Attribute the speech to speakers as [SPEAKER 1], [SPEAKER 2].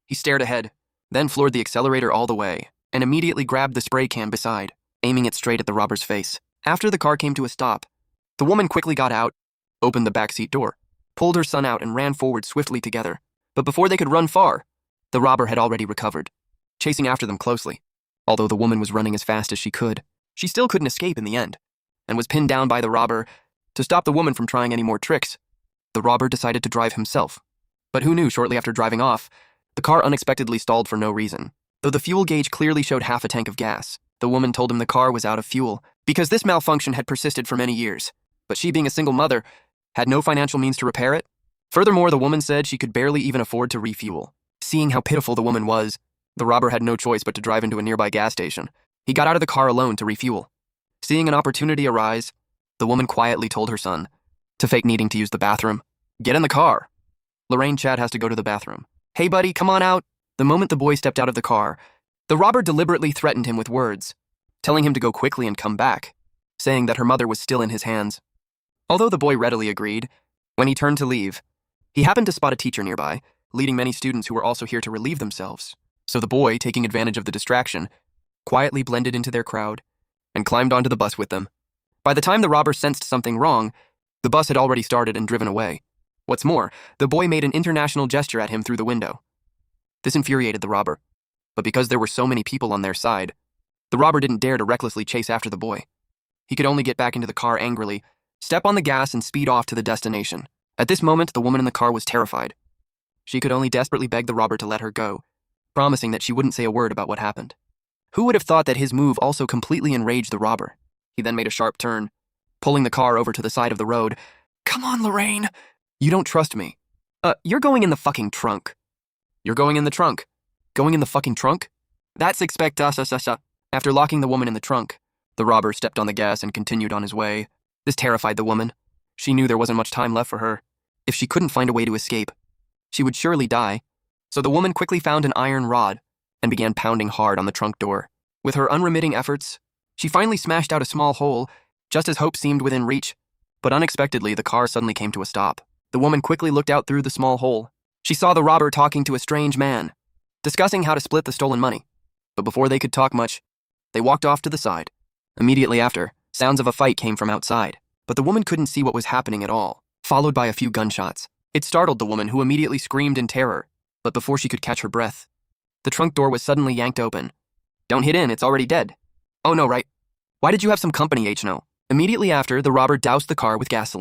[SPEAKER 1] He stared ahead, then floored the accelerator all the way, and immediately grabbed the spray can beside, aiming it straight at the robber's face. After the car came to a stop, the woman quickly got out, opened the backseat door, pulled her son out, and ran forward swiftly together. But before they could run far, the robber had already recovered, chasing after them closely. Although the woman was running as fast as she could, she still couldn't escape in the end, and was pinned down by the robber. To stop the woman from trying any more tricks, the robber decided to drive himself. But who knew, shortly after driving off, the car unexpectedly stalled for no reason. Though the fuel gauge clearly showed half a tank of gas, the woman told him the car was out of fuel because this malfunction had persisted for many years. But she, being a single mother, had no financial means to repair it. Furthermore, the woman said she could barely even afford to refuel. Seeing how pitiful the woman was, the robber had no choice but to drive into a nearby gas station. He got out of the car alone to refuel. Seeing an opportunity arise, the woman quietly told her son to fake needing to use the bathroom. "Get in the car. Lorraine, Chad has to go to the bathroom. Hey buddy, come on out." The moment the boy stepped out of the car, the robber deliberately threatened him with words, telling him to go quickly and come back, saying that her mother was still in his hands. Although the boy readily agreed, when he turned to leave, he happened to spot a teacher nearby, leading many students who were also here to relieve themselves. So the boy, taking advantage of the distraction, quietly blended into their crowd and climbed onto the bus with them. By the time the robber sensed something wrong, the bus had already started and driven away. What's more, the boy made an international gesture at him through the window. This infuriated the robber, but because there were so many people on their side, the robber didn't dare to recklessly chase after the boy. He could only get back into the car angrily, step on the gas, and speed off to the destination. At this moment, the woman in the car was terrified. She could only desperately beg the robber to let her go, promising that she wouldn't say a word about what happened. Who would have thought that his move also completely enraged the robber? He then made a sharp turn, pulling the car over to the side of the road. "Come on, Lorraine. You don't trust me. You're going in the fucking trunk." "You're going in the trunk? Going in the fucking trunk? That's expect us. After locking the woman in the trunk, the robber stepped on the gas and continued on his way. This terrified the woman. She knew there wasn't much time left for her. If she couldn't find a way to escape, she would surely die. So the woman quickly found an iron rod and began pounding hard on the trunk door. With her unremitting efforts, she finally smashed out a small hole, just as hope seemed within reach. But unexpectedly, the car suddenly came to a stop. The woman quickly looked out through the small hole. She saw the robber talking to a strange man, discussing how to split the stolen money. But before they could talk much, they walked off to the side. Immediately after, sounds of a fight came from outside, but the woman couldn't see what was happening at all, followed by a few gunshots. It startled the woman, who immediately screamed in terror, but before she could catch her breath, the trunk door was suddenly yanked open. "Don't hit in, it's already dead." "Oh no, right? Why did you have some company, H no?" Immediately after, the robber doused the car with gasoline.